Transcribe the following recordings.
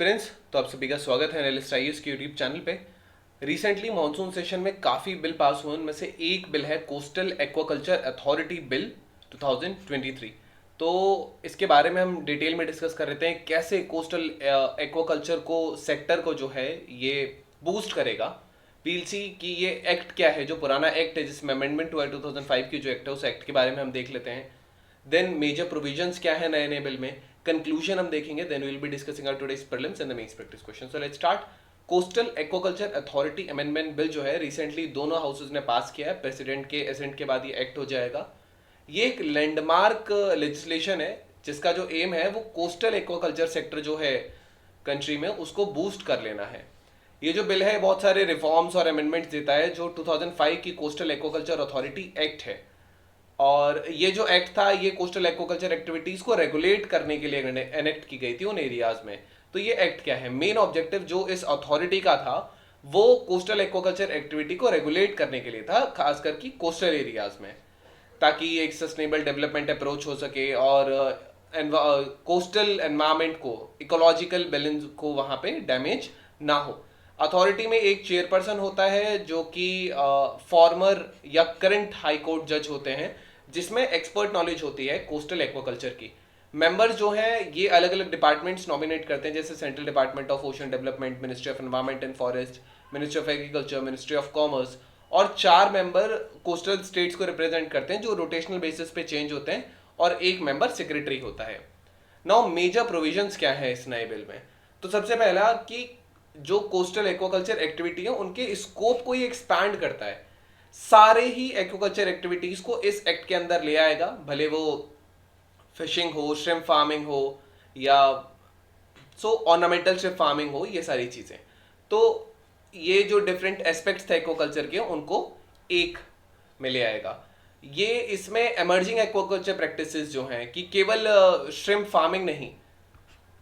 Aspirants, तो आप सभी का स्वागत है एनालिस्ट आईएएस के यूट्यूब चैनल पे। रिसेंटली मॉनसून सेशन में काफ़ी बिल पास हुए, उनमें से एक बिल है कोस्टल एक्वाकल्चर अथॉरिटी बिल 2023। तो इसके बारे में हम डिटेल में डिस्कस कर रहे हैं कैसे कोस्टल एक्वाकल्चर को सेक्टर को जो है ये बूस्ट करेगा। वील सी कि ये एक्ट क्या है, जो पुराना एक्ट है जिसमें अमेंडमेंट हुआ है 2005 की जो एक्ट है, उस एक्ट के बारे में हम देख लेते हैं। देन मेजर प्रोविजंस क्या है नए नए बिल में, कंक्लूजन हम देखेंगे, then we will be discussing our today's prelims and the mains practice question. So let's start. Coastal aquaculture authority amendment bill जो है रिसेंटली दोनों हाउसेज ने पास किया है, प्रेसिडेंट के एसेंट के बाद ये एक्ट हो जाएगा। ये एक लैंडमार्क लेजिस्लेशन है जिसका जो एम है वो कोस्टल एक्वाकल्चर सेक्टर जो है कंट्री में उसको बूस्ट कर लेना है। ये जो बिल है बहुत सारे रिफॉर्म्स और अमेंडमेंट्स देता है जो 2005 की कोस्टल एक्वाकल्चर अथॉरिटी एक्ट है, और ये जो एक्ट था ये कोस्टल एक्वाकल्चर एक्टिविटीज को रेगुलेट करने के लिए एनेक्ट की गई थी उन एरियाज में। तो ये एक्ट क्या है, मेन ऑब्जेक्टिव जो इस अथॉरिटी का था वो कोस्टल एक्वाकल्चर एक्टिविटी को रेगुलेट करने के लिए था, खासकर की कोस्टल एरियाज में, ताकि एक सस्टेनेबल डेवलपमेंट अप्रोच हो सके और कोस्टल एनवायरमेंट को, इकोलॉजिकल बैलेंस को वहां पे डैमेज ना हो। अथॉरिटी में एक चेयरपर्सन होता है जो कि फॉर्मर या करंट हाई कोर्ट जज होते हैं, जिसमें एक्सपर्ट नॉलेज होती है कोस्टल एक्वाकल्चर की। मेंबर्स जो हैं ये अलग अलग डिपार्टमेंट्स नॉमिनेट करते हैं, जैसे central department of ocean development, ministry of environment and forest, ministry of agriculture, ministry of commerce, और 4 मेंबर कोस्टल स्टेट्स को रिप्रेजेंट करते हैं जो रोटेशनल बेसिस पे चेंज होते हैं, और एक मेंबर सेक्रेटरी होता है। नाउ मेजर प्रोविजंस क्या है इस नए बिल में। तो सबसे पहला कि जो कोस्टल एक्वाकल्चर एक्टिविटी है उनके स्कोप को ये एक्सपैंड करता है, सारे ही एक्वाकल्चर एक्टिविटीज को इस एक्ट के अंदर ले आएगा, भले वो फिशिंग हो, श्रिम्प फार्मिंग हो, या ऑर्नामेंटल श्रिम्प फार्मिंग हो, ये सारी चीजें। तो ये जो डिफरेंट एस्पेक्ट्स थे एक्वाकल्चर के उनको एक में ले आएगा। ये इसमें एमर्जिंग एक्वाकल्चर प्रैक्टिसेस जो हैं कि केवल श्रिम्प फार्मिंग नहीं,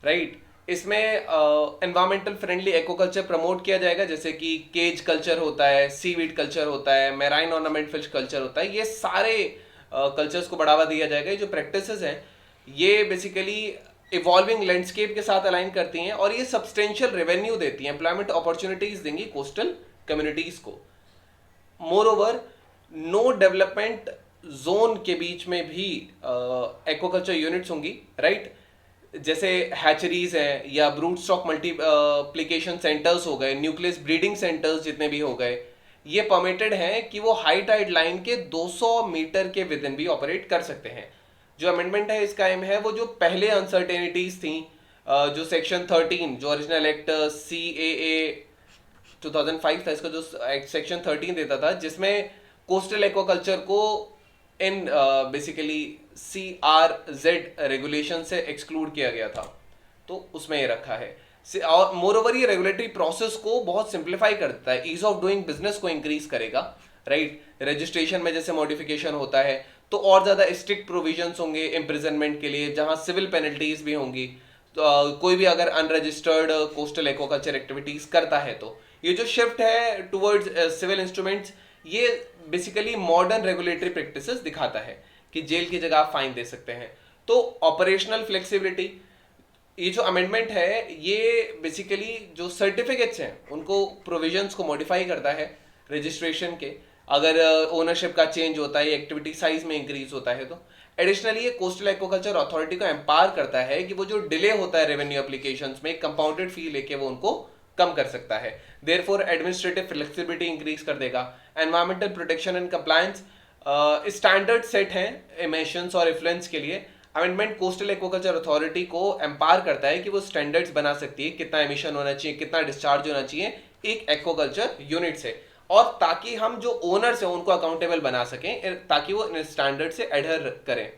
राइट, इसमें एनवायरमेंटल फ्रेंडली एक्वाकल्चर प्रमोट किया जाएगा, जैसे कि केज कल्चर होता है, सीवीड कल्चर होता है, मैराइन ऑर्नामेंट फिश कल्चर होता है, ये सारे कल्चर्स को बढ़ावा दिया जाएगा। ये जो प्रैक्टिसेस हैं ये बेसिकली इवॉल्विंग लैंडस्केप के साथ अलाइन करती हैं, और ये सब्सटेंशियल रेवेन्यू देती हैं, एम्प्लॉयमेंट अपॉर्चुनिटीज देंगी कोस्टल कम्युनिटीज को। Moreover no development zone के बीच में भी एक्वाकल्चर यूनिट्स होंगी, राइट, जैसे हैचरीज हैं या ब्रूड स्टॉक मल्टीप्लिकेशन सेंटर्स हो गए, न्यूक्लियस ब्रीडिंग सेंटर्स जितने भी हो गए, ये परमिटेड हैं कि वो हाई टाइड लाइन के 200 मीटर के विद इन भी ऑपरेट कर सकते हैं। जो अमेंडमेंट है इसका एम है वो जो पहले अनसर्टेनिटीज थी, जो सेक्शन 13 जो ओरिजिनल एक्ट CAA 2005 था, इसका जो सेक्शन 13 देता था जिसमें कोस्टल एक्वाकल्चर को इन बेसिकली CRZ रेगुलेशन से एक्सक्लूड किया गया था, तो उसमें ये रखा है। और मोर ओवर ये रेगुलेटरी प्रोसेस को बहुत सिंप्लीफाई करता है, ईज ऑफ डूइंग बिजनेस को इंक्रीज करेगा, राइट। रजिस्ट्रेशन में जैसे मॉडिफिकेशन होता है तो और ज्यादा स्ट्रिक्ट प्रोविजंस होंगे इम्प्रिजनमेंट के लिए, जहां सिविल पेनल्टीज भी होंगी। तो कोई भी अगर अनरजिस्टर्ड कोस्टल एक्वाकल्चर एक्टिविटीज करता है, तो ये जो शिफ्ट है टुवर्ड्स सिविल इंस्ट्रूमेंट्स, ये बेसिकली मॉडर्न रेगुलेटरी प्रैक्टिसेस दिखाता है कि जेल की जगह आप फाइन दे सकते हैं। तो ऑपरेशनल फ्लेक्सिबिलिटी, ये जो अमेंडमेंट है ये बेसिकली जो सर्टिफिकेट्स हैं उनको प्रोविजंस को मॉडिफाई करता है रजिस्ट्रेशन के, अगर ओनरशिप का चेंज होता है, एक्टिविटी साइज में इंक्रीज होता है। तो एडिशनली ये कोस्टल एक्वाकल्चर अथॉरिटी को एम्पावर करता है कि वो जो डिले होता है रेवेन्यू एप्लीकेशंस में, कंपाउंडेड फी लेके वो उनको कम कर सकता है। देयरफॉर एडमिनिस्ट्रेटिव फ्लेक्सिबिलिटी इंक्रीज कर देगा। Environmental protection and compliance, standard set हैं इमिशंस और इफ्लुएंस के लिए। अमेंडमेंट कोस्टल एक्वाकल्चर अथॉरिटी को एम्पावर करता है कि वो स्टैंडर्ड्स बना सकती है, कितना एमिशन होना चाहिए, कितना डिस्चार्ज होना चाहिए एक एक्वाकल्चर यूनिट से, और ताकि हम जो ओनर्स हैं उनको अकाउंटेबल बना सकें, ताकि वो इन स्टैंडर्ड से एडहर करें।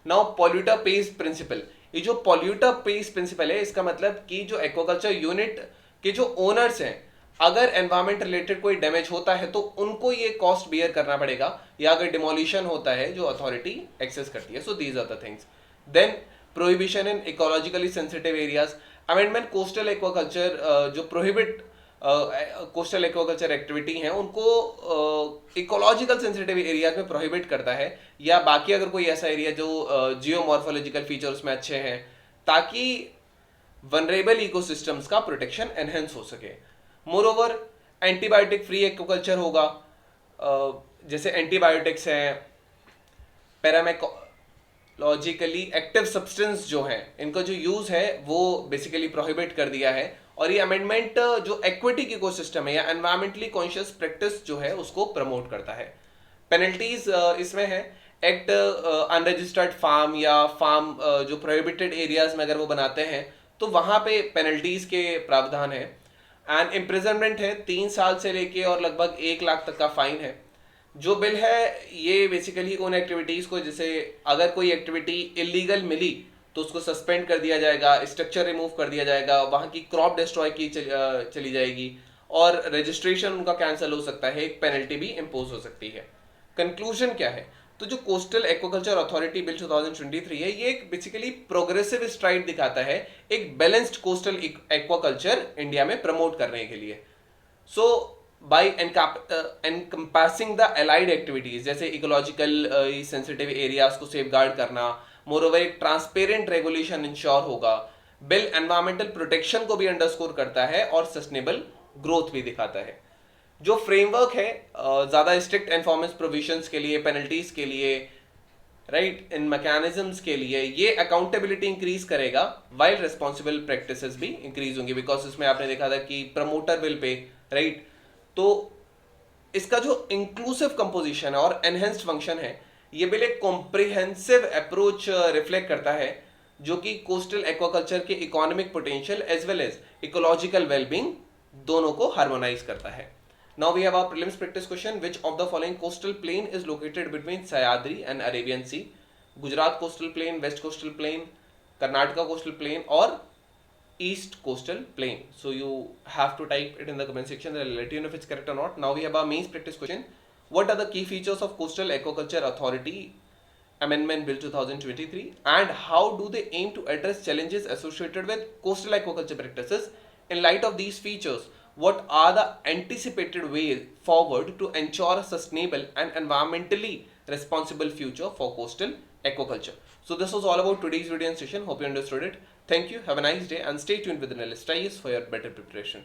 नाउ पॉल्यूटर पेज प्रिंसिपल, ये जो पॉल्यूटर पेज प्रिंसिपल है इसका मतलब कि जो एक्वाकल्चर यूनिट के जो ओनर्स हैं, अगर एनवायरमेंट रिलेटेड कोई डैमेज होता है तो उनको ये कॉस्ट बियर करना पड़ेगा, या अगर डिमोलिशन होता है जो अथॉरिटी एक्सेस करती है। So these are the things. Then prohibition in ecologically sensitive areas, amendment coastal aquaculture जो प्रोहिबिट कोस्टल एक्वाकल्चर एक्टिविटी हैं उनको इकोलॉजिकल सेंसिटिव एरियाज में प्रोहिबिट करता है, या बाकी अगर कोई ऐसा एरिया जो जियोमॉर्फोलॉजिकल फीचर्स में अच्छे हैं, ताकि वनरेबल इकोसिस्टम्स का प्रोटेक्शन एनहेंस हो सके। More over antibiotic free aquaculture होगा, जैसे एंटीबायोटिक्स हैं, पैरामेकोलॉजिकली एक्टिव सब्सटेंस जो हैं, इनका जो यूज है वो बेसिकली प्रोहिबिट कर दिया है। और ये अमेंडमेंट जो एक्वेटिक इकोसिस्टम है या एनवायरमेंटली कॉन्शियस प्रैक्टिस जो है उसको प्रमोट करता है। पेनल्टीज इसमें है, एक्ट अनरजिस्टर्ड फार्म या फार्म जो प्रोहिबिटेड एरियाज में अगर वो बनाते हैं तो वहां पे पेनल्टीज के प्रावधान है। एंड इम्प्रिजनमेंट है 3 साल से लेके और लगभग 1 लाख तक का फाइन है। जो बिल है ये बेसिकली उन एक्टिविटीज को, जैसे अगर कोई एक्टिविटी इलीगल मिली तो उसको सस्पेंड कर दिया जाएगा, स्ट्रक्चर रिमूव कर दिया जाएगा, वहां की क्रॉप डिस्ट्रॉय की चली जाएगी और रजिस्ट्रेशन उनका कैंसिल हो सकता है, एक पेनल्टी भी इम्पोज हो सकती है। कंक्लूजन क्या है? तो जो कोस्टल एक्वाकल्चर अथॉरिटी बिल 2023 है, ये एक बेसिकली प्रोग्रेसिव स्ट्राइड दिखाता है एक बैलेंस्ड कोस्टल एक्वाकल्चर इंडिया में प्रमोट करने के लिए। So by encompassing the allied activities, जैसे इकोलॉजिकल सेंसिटिव एरियाज को सेफगार्ड करना, मोरओवर एक ट्रांसपेरेंट रेगुलेशन इंश्योर होगा। बिल एनवायरमेंटल प्रोटेक्शन को भी अंडरस्कोर करता है और सस्टेनेबल ग्रोथ भी दिखाता है। जो फ्रेमवर्क है ज्यादा स्ट्रिक्ट एनफॉर्मेंस प्रोविजंस के लिए, पेनल्टीज के लिए, राइट, इन मैकेनिज्म्स के लिए, ये अकाउंटेबिलिटी इंक्रीज करेगा वाइल रिस्पॉन्सिबल प्रैक्टिसेस भी इंक्रीज होंगी। बिकॉज इसमें आपने देखा था कि प्रमोटर विल पे, राइट। तो इसका जो इंक्लूसिव कंपोजिशन है और एनहेंस्ड फंक्शन है, ये बिल एक कॉम्प्रिहेंसिव अप्रोच रिफ्लेक्ट करता है जो कि कोस्टल एक्वाकल्चर के economic potential as well as ecological wellbeing दोनों को हार्मोनाइज करता है। Now we have our prelims practice question. Which of the following coastal plain is located between Sahyadri and Arabian Sea? Gujarat coastal plain, West coastal plain, Karnataka coastal plain, or East coastal plain? So you have to type it in the comment section. I'll let you know if it's correct or not. Now we have our mains practice question. What are the key features of Coastal Aquaculture Authority Amendment Bill 2023, and how do they aim to address challenges associated with coastal aquaculture practices? In light of these features, what are the anticipated ways forward to ensure a sustainable and environmentally responsible future for coastal aquaculture? So this was all about today's video and session. Hope you understood it. Thank you. Have a nice day and stay tuned with the NLS for your better preparation.